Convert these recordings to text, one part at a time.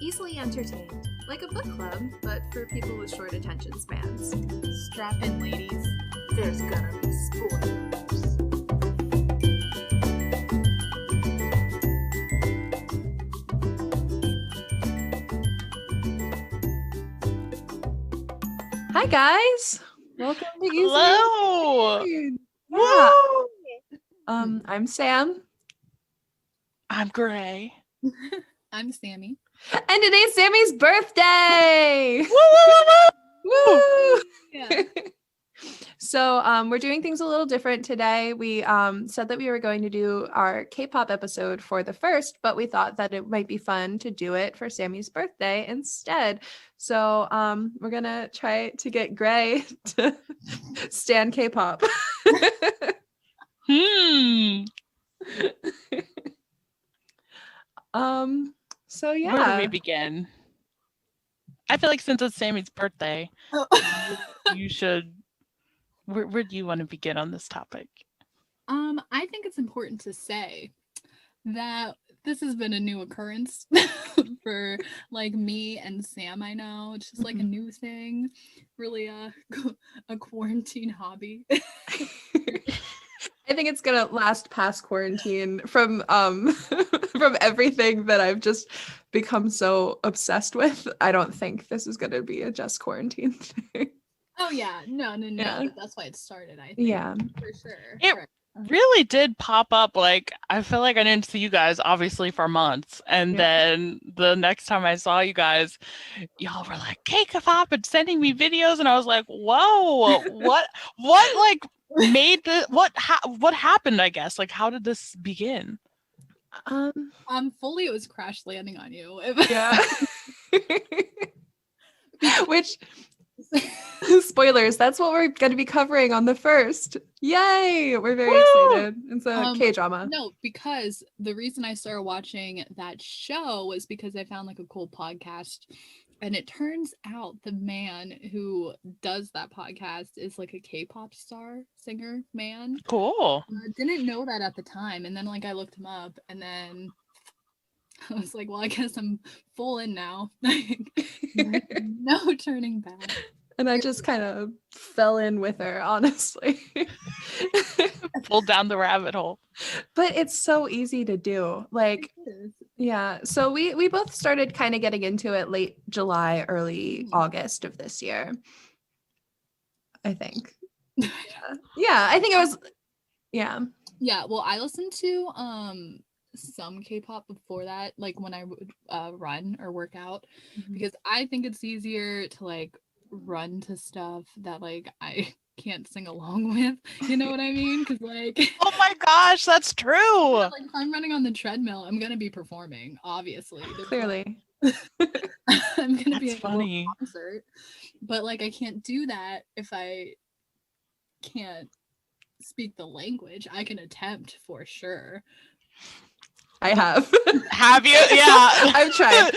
easily entertained, like a book club, but for people with short attention spans. Strap in, ladies. There's gonna be spoilers. Hi guys! Welcome to Easily Hello! Entertained. Woo! I'm Sam. I'm Grae. I'm Sammi. And today's Sammy's birthday! Woo! Woo! Yeah. So we're doing things a little different today. We said that we were going to do our K-pop episode for the first, but we thought that it might be fun to do it for Sammy's birthday instead. So we're gonna try to get Grae to stan K-pop. So yeah. Where do we begin? I feel like since it's Sammy's birthday, you should. Where do you want to begin on this topic? I think it's important to say that this has been a new occurrence for like me and Sam. I know it's just like a new thing, really a quarantine hobby. I think it's gonna last past quarantine from from everything that I've just become so obsessed with. I don't think this is gonna be a just quarantine thing. Oh yeah, no. Yeah. That's why it started. I think. Yeah. For sure. It really did pop up. Like, I feel like I didn't see you guys obviously for months, and then the next time I saw you guys, y'all were like K-pop and sending me videos, and I was like, whoa, what like made the what happened? I guess, like, how did this begin? Fully it was crash landing on you. Yeah. Which spoilers, that's what we're going to be covering on the first. Yay, we're very excited. It's a K-drama. No, because the reason I started watching that show was because I found like a cool podcast, and it turns out the man who does that podcast is like a K-pop singer man. Cool. Didn't know that at the time, and then like I looked him up, and then I was like, well, I guess I'm full in now. No turning back. And I just kind of fell in with her, honestly. Pulled down the rabbit hole. But it's so easy to do. Like, yeah. So we both started kind of getting into it late July, early August of this year, I think. Yeah, I think it was, yeah. Yeah, well, I listened to some K-pop before that, like when I would run or work out, because I think it's easier to like run to stuff that like I can't sing along with, you know what I mean? Because like, oh my gosh, that's true. like if I'm running on the treadmill, I'm gonna be performing, obviously. Clearly. I'm gonna be That's at a funny. concert, but like I can't do that if I can't speak the language. I can attempt for sure. I have. Have you? Yeah. I've tried.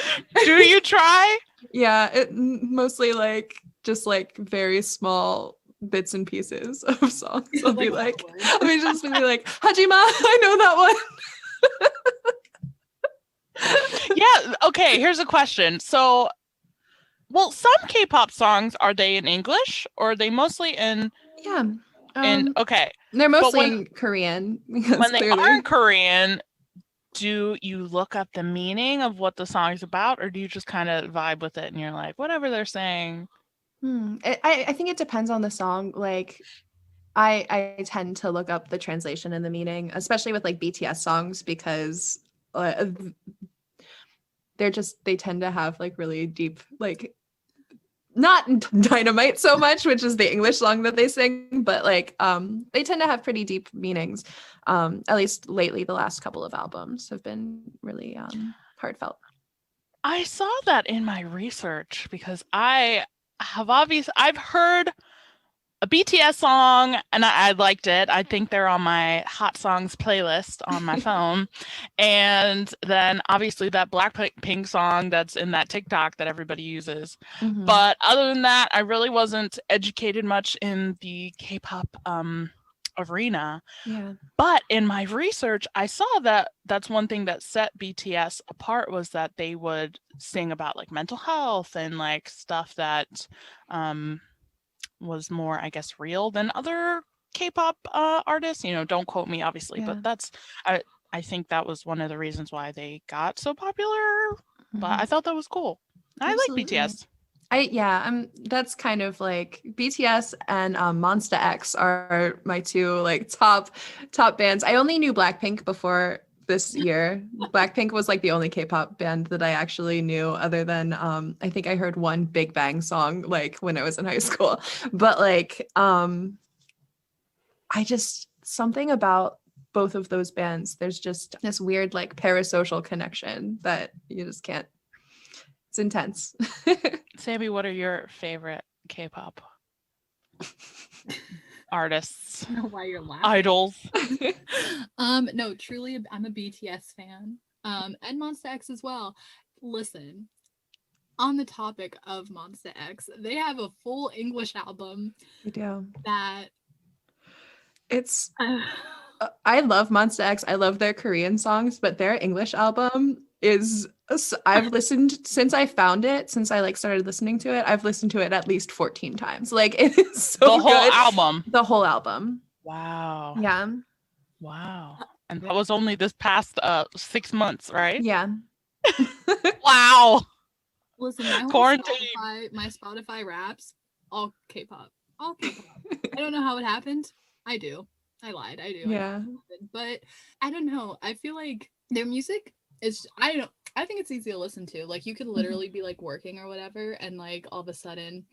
Do you try? Yeah, it mostly like just like very small bits and pieces of songs. I'll be like, let me just be like, Hajima, I know that one. Yeah. Okay, here's a question. So, well, some K-pop songs, are they in English or are they mostly in okay. They're mostly in Korean. When they are in Korean, do you look up the meaning of what the song's about, or do you just kind of vibe with it and you're like, whatever they're saying? I think it depends on the song. Like, I tend to look up the translation and the meaning, especially with like BTS songs, because they tend to have like really deep, like, not Dynamite so much, which is the English song that they sing, but like they tend to have pretty deep meanings. At least lately, the last couple of albums have been really heartfelt. I saw that in my research because I've heard a BTS song and I liked it. I think they're on my hot songs playlist on my phone. And then obviously that Blackpink song that's in that TikTok that everybody uses. But other than that, I really wasn't educated much in the K-pop arena. Yeah. But in my research, I saw that that's one thing that set BTS apart was that they would sing about like mental health and like stuff that was more, I guess, real than other K-pop artists. Don't quote me, obviously, but I think that was one of the reasons why they got so popular. But I thought that was cool. I like BTS. That's kind of like BTS and Monsta X are my two like top bands. I only knew Blackpink before this year. Blackpink was like the only K-pop band that I actually knew, other than I think I heard one Big Bang song like when I was in high school. But like I just, something about both of those bands, there's just this weird like parasocial connection that you just can't. It's intense. Sammy, what are your favorite K-pop artists? I don't know why you're laughing. Idols. No, truly, I'm a BTS fan. And Monsta X as well. Listen, on the topic of Monsta X, they have a full English album. They do. That it's. I love Monsta X. I love their Korean songs, but their English album is. I've listened since I found it. Since I like started listening to it, I've listened to it at least 14 times. Like it is so the whole good. album. The whole album. Wow. Yeah. Wow. And that was only this past 6 months, right? Yeah. Wow. Listen, my Spotify raps all K-pop. All K-pop. I don't know how it happened. I do. I lied. I do. Yeah. But I don't know. I feel like their music is I think it's easy to listen to. Like you could literally be like working or whatever, and like all of a sudden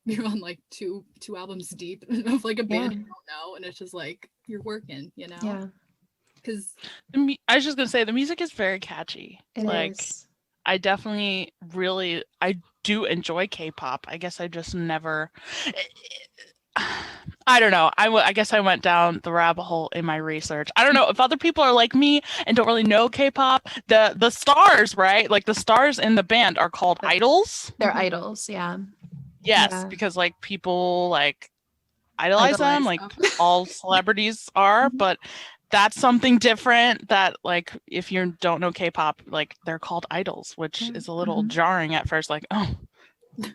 you're on like two albums deep of like a band you don't know, and it's just like you're working, you know? Yeah. Because I was just gonna say the music is very catchy. It is. I definitely I do enjoy K-pop. I guess I just never. I don't know. I guess I went down the rabbit hole in my research. I don't know if other people are like me and don't really know K-pop. The stars, right? Like the stars in the band are called idols. They're idols, yeah. Yes, because like people like idolize them, like all celebrities are, but that's something different that like if you don't know K-pop, like they're called idols, which is a little jarring at first, like, oh,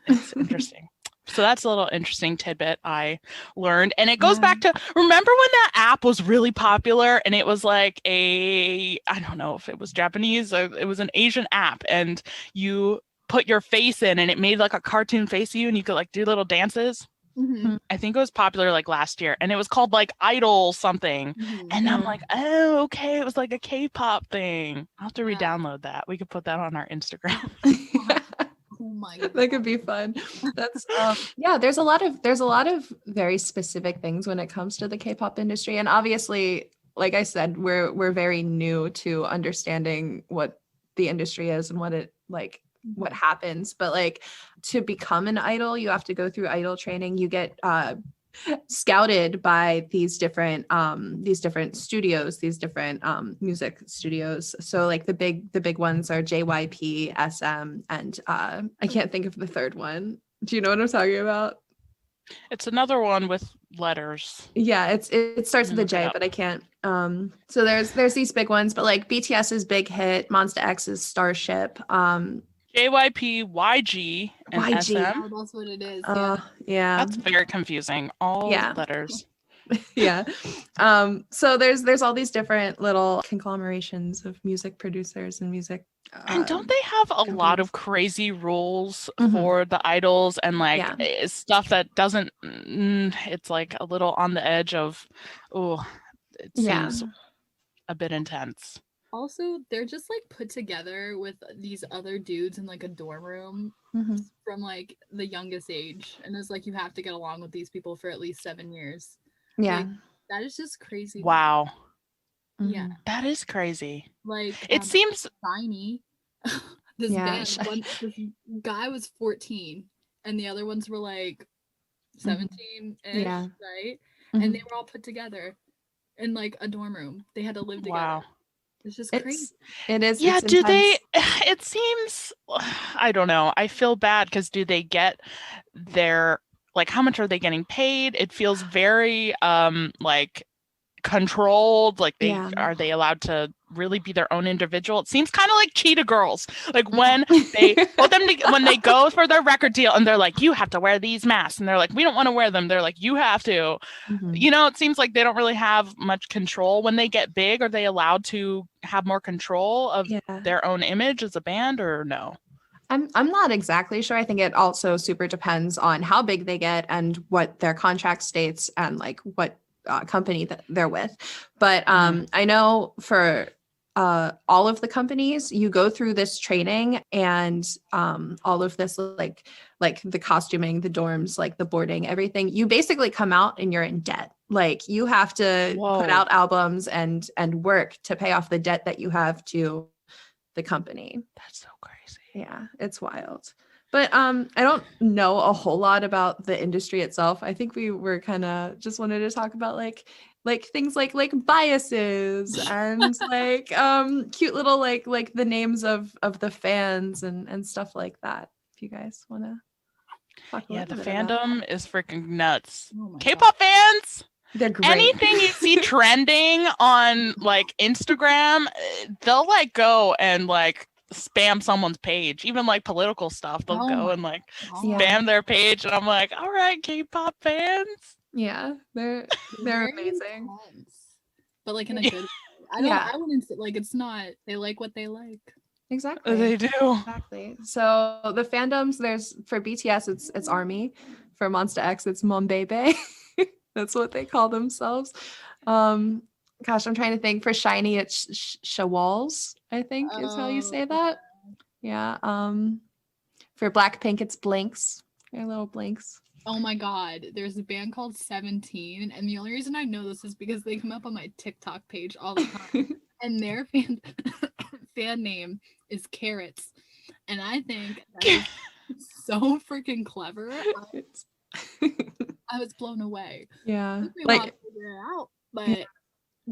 it's interesting. So that's a little interesting tidbit I learned. And it goes back to, remember when that app was really popular and it was like I don't know if it was Japanese or it was an Asian app, and you put your face in and it made like a cartoon face of you and you could like do little dances. I think it was popular like last year and it was called like Idol something. And I'm like, oh, okay. It was like a K-pop thing. I'll have to re-download that. We could put that on our Instagram. Oh my God. That could be fun. That's there's a lot of very specific things when it comes to the K-pop industry, and obviously, like I said, we're very new to understanding what the industry is and what happens. But like to become an idol, you have to go through idol training. You get scouted by these different studios, these different music studios. So like the big ones are JYP, SM, and I can't think of the third one. Do you know what I'm talking about? It's another one with letters. Yeah, it starts with a J, but I can't. So there's these big ones, but like BTS's Big Hit, Monsta X's Starship, JYP, YG, and YG. SM. Oh, that's what it is. Yeah. That's very confusing. All letters. Yeah. So there's all these different little conglomerations of music producers and music. And don't they have a lot of crazy rules for the idols and like stuff that doesn't? It's like a little on the edge of, it seems a bit intense. Also, they're just like put together with these other dudes in like a dorm room from like the youngest age, and it's like you have to get along with these people for at least 7 years. Yeah, like, that is just crazy. Wow. Yeah, that is crazy. Like it seems tiny. This guy was 14, and the other ones were like 17-ish, right? And they were all put together in like a dorm room. They had to live together. Wow. It's just crazy. It is. Yeah. Do they? It seems. I don't know. I feel bad because do they get their like how much are they getting paid? It feels very like controlled, like are they allowed to really be their own individual? It seems kind of like Cheetah Girls, like when they when they go for their record deal and they're like, you have to wear these masks, and they're like, we don't want to wear them, they're like, you have to. It seems like they don't really have much control when they get big. Are they allowed to have more control of their own image as a band, or no? I'm not exactly sure. I think it also super depends on how big they get and what their contract states and like what company that they're with. But I know for all of the companies, you go through this training and all of this like the costuming, the dorms, like the boarding, everything. You basically come out and you're in debt. Like you have to put out albums and work to pay off the debt that you have to the company. That's so crazy. Yeah, it's wild. But I don't know a whole lot about the industry itself. I think we were kind of just wanted to talk about like things like biases and like cute little like the names of the fans and stuff like that. If you guys want to talk a little bit fandom is freaking nuts. Oh K-pop fans, they're great. Anything you see trending on like Instagram, they'll like go and like spam someone's page, even like political stuff. They'll go and like spam their page, and I'm like, all right, K-pop fans. Yeah, they're amazing. Intense. But like in a good way. I wouldn't say like it's not, they like what they like. Exactly. They do. Exactly. So the fandoms, there's for BTS it's ARMY, for Monsta X it's Monbebe. That's what they call themselves. Gosh, I'm trying to think. For SHINee, it's Shawals, I think is how you say that. Yeah. For Blackpink, it's Blinks. They're little Blinks. Oh my God. There's a band called 17, and the only reason I know this is because they come up on my TikTok page all the time. And their fan name is Carrots. And I think that is so freaking clever. I was blown away. Yeah. Like figure it out, but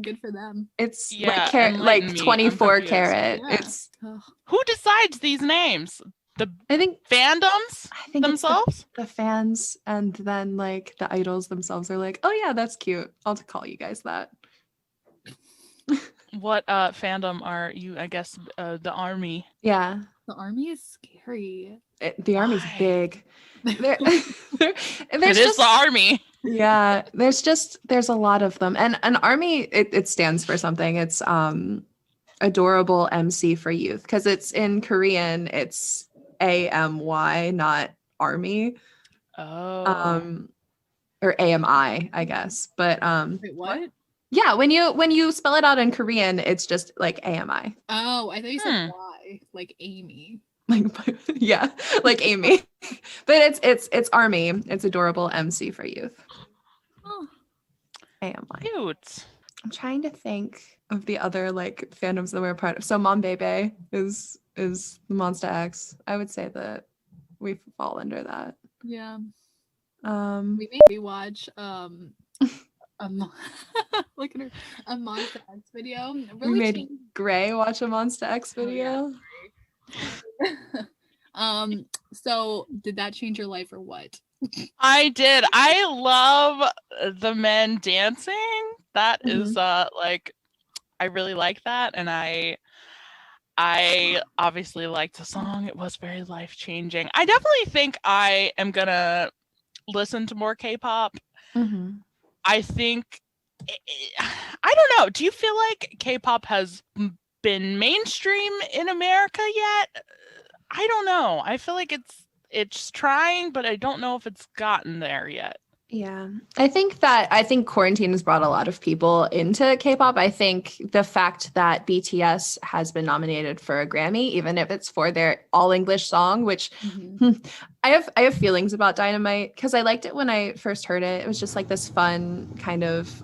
good for them. It's like carrot, like 24 karat. Yeah. It's who decides these names? I think fandoms themselves? The fans, and then like the idols themselves are like, oh yeah, that's cute. I'll call you guys that. What fandom are you? I guess the ARMY. Yeah. The ARMY is scary. The ARMY's big. It is the ARMY. Yeah, there's a lot of them, and an ARMY it stands for something. It's adorable MC for youth, because it's in Korean. It's AMY, not ARMY. Oh. Or AMI, I guess. But wait, what? Yeah, when you spell it out in Korean, it's just like AMI. Oh, I thought you said Y, like Amy. Like yeah, like Amy. But it's ARMY. It's adorable MC for youth. Oh. AMI. Cute. I'm trying to think of the other like fandoms that we're part of. So Monbebe is Monsta X. I would say that we fall under that. Yeah. We watch look at her, a Monsta X video. Really we made Grae watch a Monsta X video. Oh, yeah. So did that change your life or what? I did. I love the men dancing. That is like, I really like that, and I obviously liked the song. It was very life-changing. I definitely think I am gonna listen to more K-pop. I think, I don't know. Do you feel like K-pop has been mainstream in America yet? I don't know. I feel like it's trying, but I don't know if it's gotten there yet. Yeah. I think quarantine has brought a lot of people into K-pop. I think the fact that BTS has been nominated for a Grammy, even if it's for their all English song, which I have feelings about Dynamite, because I liked it when I first heard it. It was just like this fun kind of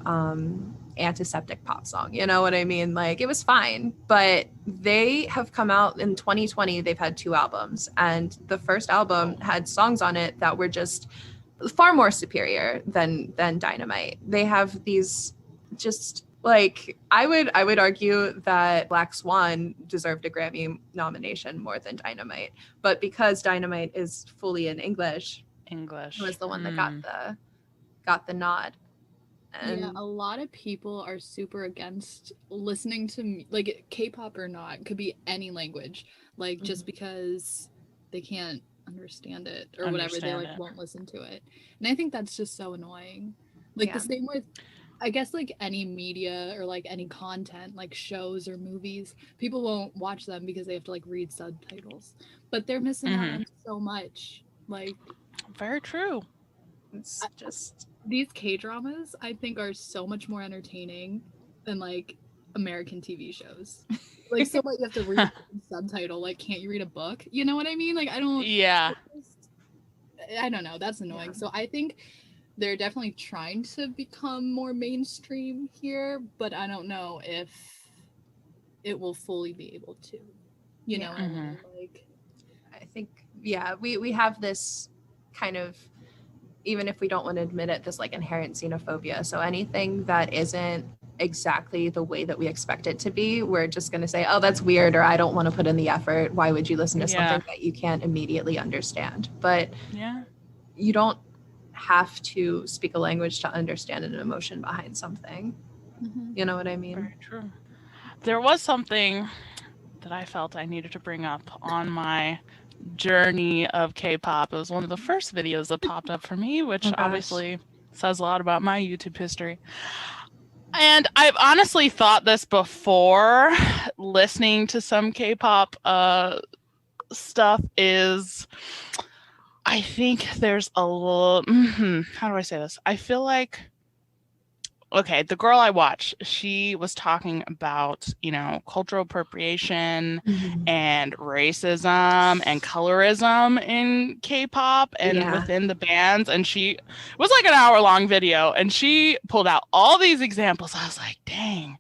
antiseptic pop song. You know what I mean? Like it was fine, but they have come out in 2020. They've had 2 albums, and the first album had songs on it that were just far more superior than Dynamite. They have these just like, I would argue that Black Swan deserved a Grammy nomination more than Dynamite, but because Dynamite is fully in English, English. was the one that got the nod. And yeah, a lot of people are super against listening to like K-pop or not, could be any language, like just because they can't understand it or whatever, they like won't listen to it. And I think that's just so annoying. Like the same with, I guess, like any media or like any content, like shows or movies, people won't watch them because they have to like read subtitles, but they're missing out on so much. Like, very true. it's just these K-dramas, I think, are so much more entertaining than like American TV shows. Like, so much you have to read subtitle. Like, can't you read a book? You know what I mean? Like, I don't know. That's annoying. So I think they're definitely trying to become more mainstream here, but I don't know if it will fully be able to. You know what I mean? Like, I think we have this kind of, even if we don't want to admit it, this like inherent xenophobia. So anything that isn't exactly the way that we expect it to be, we're just going to say, oh, that's weird, or I don't want to put in the effort. Why would you listen to something that you can't immediately understand? But you don't have to speak a language to understand an emotion behind something. You know what I mean? Very true. There was something that I felt I needed to bring up on my journey of K-pop. It was one of the first videos that popped up for me, which obviously says a lot about my YouTube history. And I've honestly thought this before, listening to some K-pop stuff, is I think there's a little, how do I say this? I feel like, okay, the girl I watched, she was talking about, you know, cultural appropriation and racism and colorism in K-pop and within the bands. And it was like an hour-long video, and she pulled out all these examples. I was like, dang,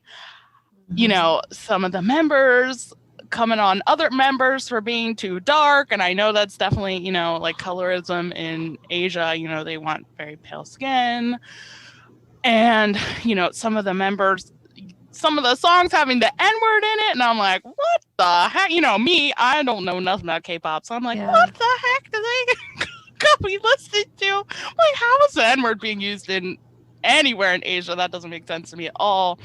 you know, some of the members coming on other members for being too dark. And I know that's definitely, you know, like colorism in Asia, you know, they want very pale skin. And, you know, some of the members, some of the songs having the N-word in it. And I'm like, what the heck? You know, me, I don't know nothing about K-pop. So I'm like, what the heck do they be listening to? Like, how is the N-word being used in anywhere in Asia? That doesn't make sense to me at all.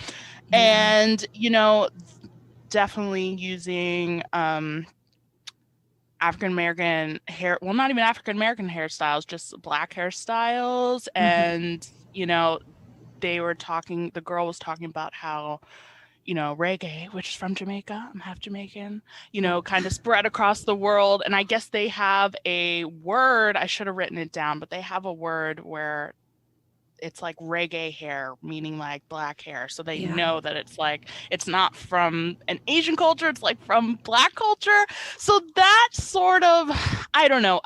And, you know, definitely using African-American hair, well, not even African-American hairstyles, just black hairstyles. And, you know, the girl was talking about how, you know, reggae, which is from Jamaica, I'm half Jamaican, you know, kind of spread across the world. And I guess they have a word, I should have written it down, but they have a word where it's like reggae hair, meaning like black hair. So they know that it's like, it's not from an Asian culture, it's like from black culture. So that sort of, I don't know.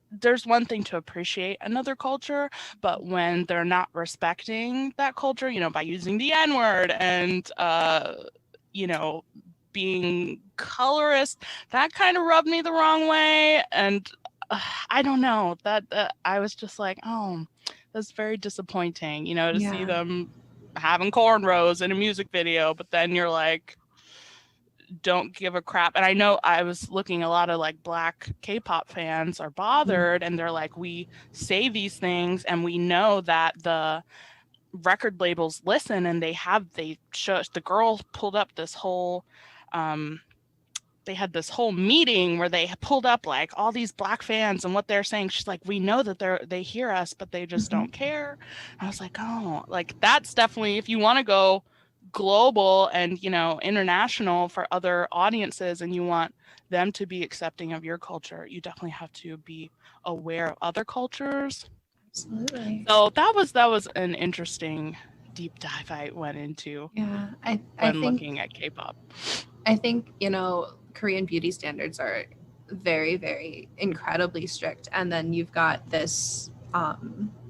There's one thing to appreciate another culture, but when they're not respecting that culture, you know, by using the N-word and, you know, being colorist, that kind of rubbed me the wrong way. And I don't know, that I was just like, oh, that's very disappointing, you know, to see them having cornrows in a music video, but then you're like, don't give a crap. And I know I was looking, a lot of like black K-pop fans are bothered, and they're like, we say these things and we know that the record labels listen, and the girl pulled up this whole they had this whole meeting where they pulled up like all these black fans and what they're saying. She's like, we know that they hear us, but they just don't care. I was like, oh, like that's definitely, if you want to go global and, you know, international for other audiences, and you want them to be accepting of your culture, you definitely have to be aware of other cultures. Absolutely. So that was an interesting deep dive I went into I think looking at K-pop. I think, you know, Korean beauty standards are very, very incredibly strict. And then you've got this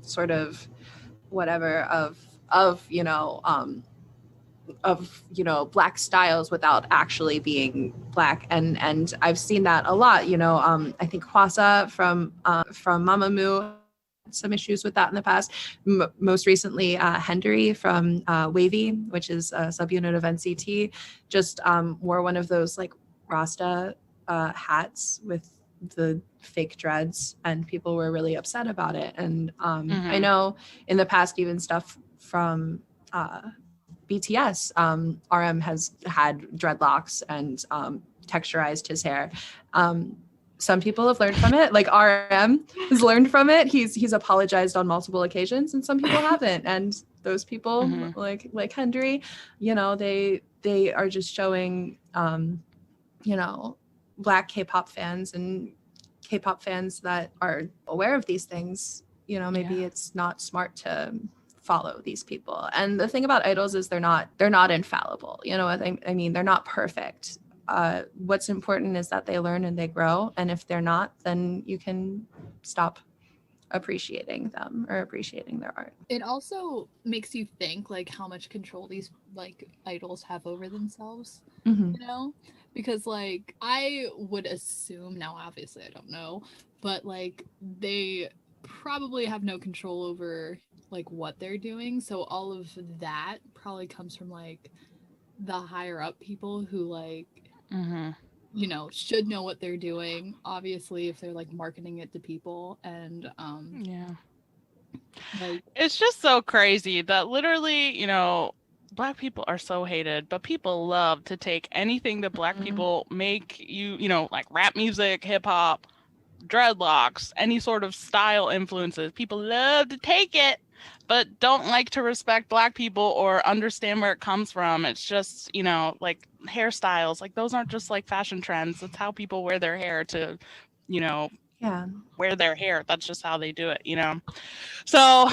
sort of whatever of black styles without actually being black. And I've seen that a lot, you know. I think Hwasa from Mamamoo, some issues with that in the past. Most recently, Hendery from Wavy, which is a subunit of NCT, just wore one of those like Rasta hats with the fake dreads, and people were really upset about it. And I know in the past, even stuff from BTS, RM has had dreadlocks and texturized his hair. Some people have learned from it, like RM has learned from it. He's apologized on multiple occasions, and some people haven't. And those people, like Henry, you know, they are just showing, you know, Black K-pop fans and K-pop fans that are aware of these things, you know, maybe it's not smart to follow these people. And the thing about idols is they're not infallible. You know what I mean? They're not perfect. What's important is that they learn and they grow. And if they're not, then you can stop appreciating them or appreciating their art. It also makes you think like how much control these like idols have over themselves, you know? Because like I would assume, now obviously I don't know, but like they probably have no control over like what they're doing. So all of that probably comes from like the higher up people who like you know, should know what they're doing, obviously, if they're like marketing it to people. And like, it's just so crazy that literally, you know, Black people are so hated, but people love to take anything that Black people make, you know, like rap music, hip hop, dreadlocks, any sort of style influences. People love to take it, but don't like to respect Black people or understand where it comes from. It's just, you know, like hairstyles, like those aren't just like fashion trends. That's how people wear their hair to, you know, wear their hair. That's just how they do it, you know? So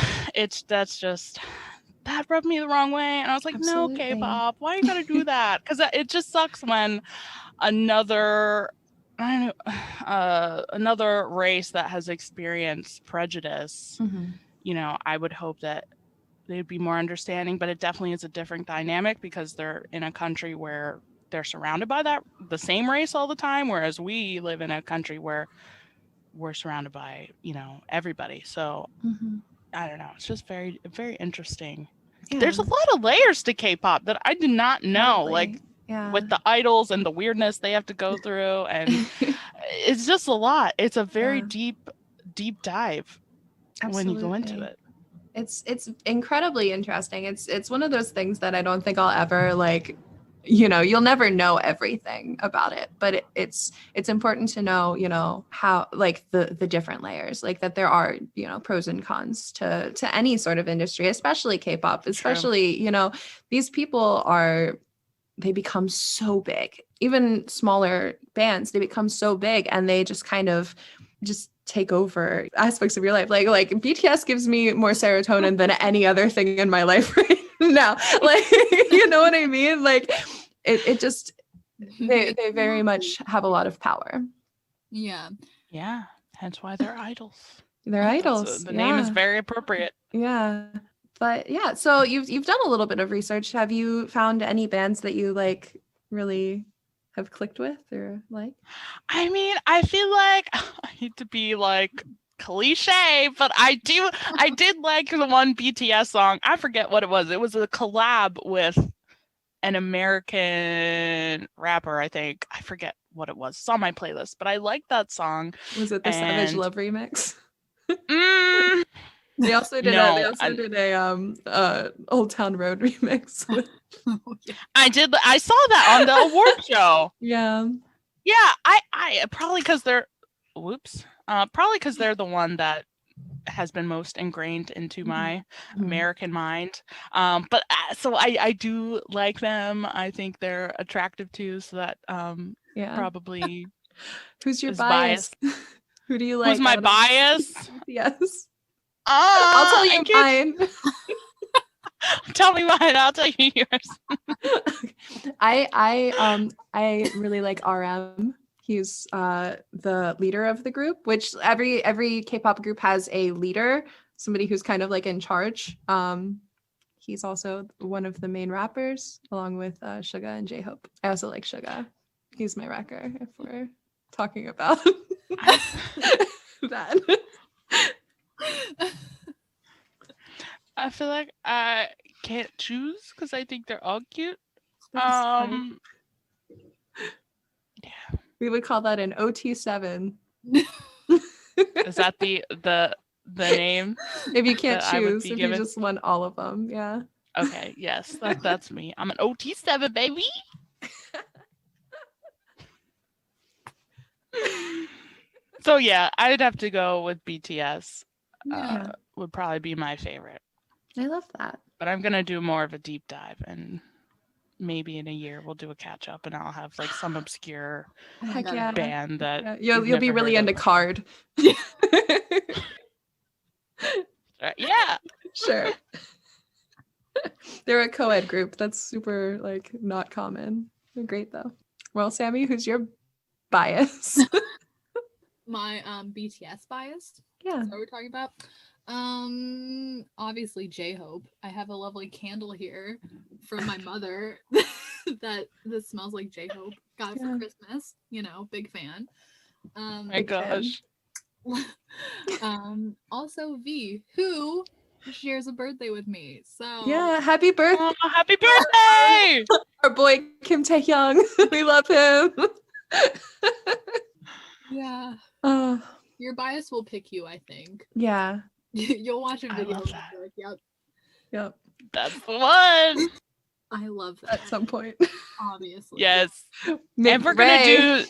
that rubbed me the wrong way. And I was like, no, K-pop, why you gotta do that? Because it just sucks when another race that has experienced prejudice, you know, I would hope that they'd be more understanding, but it definitely is a different dynamic because they're in a country where they're surrounded by the same race all the time, whereas we live in a country where we're surrounded by, you know, everybody. So I don't know. It's just very, very interesting. Yeah. There's a lot of layers to K-pop that I did not know, like with the idols and the weirdness they have to go through. And it's just a lot. It's a very deep dive when you go into it. It's incredibly interesting. It's one of those things that I don't think I'll ever like, you know, you'll never know everything about it, but it's important to know, you know, how like the different layers, like that there are, you know, pros and cons to any sort of industry, especially K-pop, especially, you know, these people they become so big, even smaller bands, they become so big and they just kind of just take over aspects of your life. Like BTS gives me more serotonin than any other thing in my life right now. Like, you know what I mean? Like it just, they very much have a lot of power. Yeah. Hence why they're idols. They're idols. The name is very appropriate. Yeah. But yeah, so you've done a little bit of research. Have you found any bands that you like really have clicked with or like? I mean, I feel like I hate to be like cliche, but I did like the one BTS song. I forget what it was. It was a collab with an American rapper, I think. I forget what it was. It's on my playlist, but I liked that song. Was it the Savage Love remix? They also did a Old Town Road remix. I saw that on the award show. Yeah. I probably because they're the one that has been most ingrained into my American mind. But so I do like them. I think they're attractive too. So that probably. Who's your bias? Who do you like? Who's my bias? Yes. I'll tell you mine. Tell me mine. I'll tell you yours. I really like RM. He's the leader of the group, which every K-pop group has a leader, somebody who's kind of like in charge. He's also one of the main rappers, along with Suga and J-Hope. I also like Suga. He's my rocker, if we're talking about that. I feel like I can't choose because I think they're all cute. We would call that an OT7. Is that the name? If you can't that I would choose, be if given? you just want all of them, yeah. Okay, yes, that's me. I'm an OT7 baby. So yeah, I'd have to go with BTS. Yeah. Would probably be my favorite. I love that. But I'm gonna do more of a deep dive, and maybe in a year we'll do a catch up, and I'll have like some obscure Heck yeah. band that You'll be really into Card. Yeah. Sure. They're a co-ed group. That's super like not common. They're great though. Well, Sammy, who's your bias? My BTS bias. Yeah. That's what we're talking about. Obviously J-Hope. I have a lovely candle here from my mother that smells like J-Hope. Got it for Christmas. You know, big fan. My gosh. Also V, who shares a birthday with me. So yeah, happy birthday. Oh, happy birthday! Our boy Kim Taehyung. We love him. Yeah. Your bias will pick you, I think. Yeah. You'll watch a video. I love that. Like, Yep. That's the one. I love that. At some point. Obviously. Yes. And we're gonna do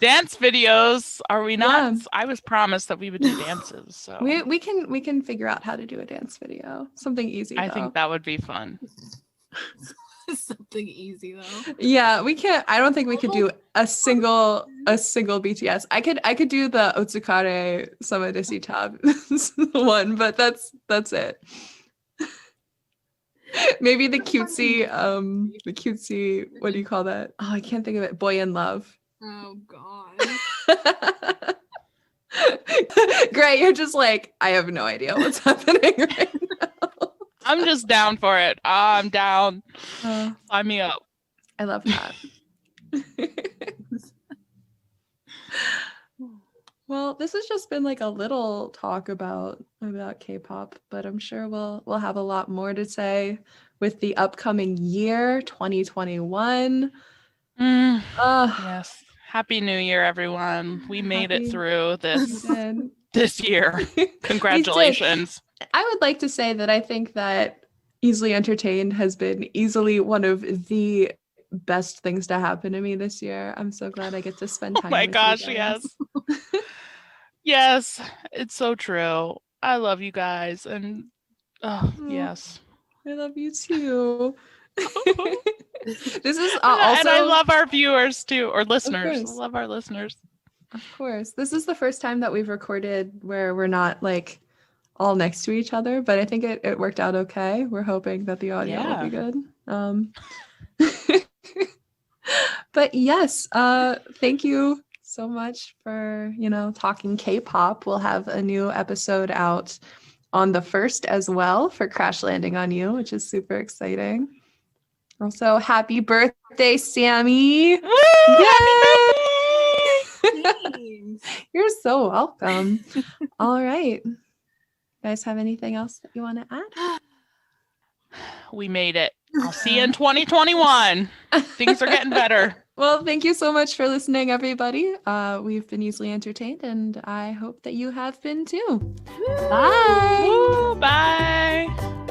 dance videos, are we not? Yeah. I was promised that we would do dances. So we can figure out how to do a dance video. Something easy. I think that would be fun. Something easy though. Yeah, we can't. I don't think we could do a single BTS. I could do the Otsukare Sama Desi Tab one, but that's it. Maybe the cutesy what do you call that? Oh, I can't think of it. Boy in Love. Oh god. Grae, you're just like, I have no idea what's happening right now. I'm just down for it. I'm down. Sign me up. I love that. Well, this has just been like a little talk about K-pop, but I'm sure we'll have a lot more to say with the upcoming year, 2021. Yes. Happy New Year, everyone. We made it through this year. Congratulations. I would like to say that I think that Easily Entertained has been easily one of the best things to happen to me this year. I'm so glad I get to spend time with you guys. Yes. Yes, it's so true. I love you guys, and yes. I love you too. This is also, and I love our viewers too, or listeners. I love our listeners. Of course. This is the first time that we've recorded where we're not like all next to each other, but I think it worked out okay. We're hoping that the audio will be good. But yes, thank you so much for, talking K-pop. We'll have a new episode out on the 1st as well for Crash Landing on You, which is super exciting. Also, happy birthday, Sammy. Woo! Happy birthday! You're so welcome. All right. You guys have anything else that you want to add? We made it. I'll see you in 2021. Things are getting better. Well, thank you so much for listening, everybody. We've been easily entertained, and I hope that you have been too. Bye. Woo, bye.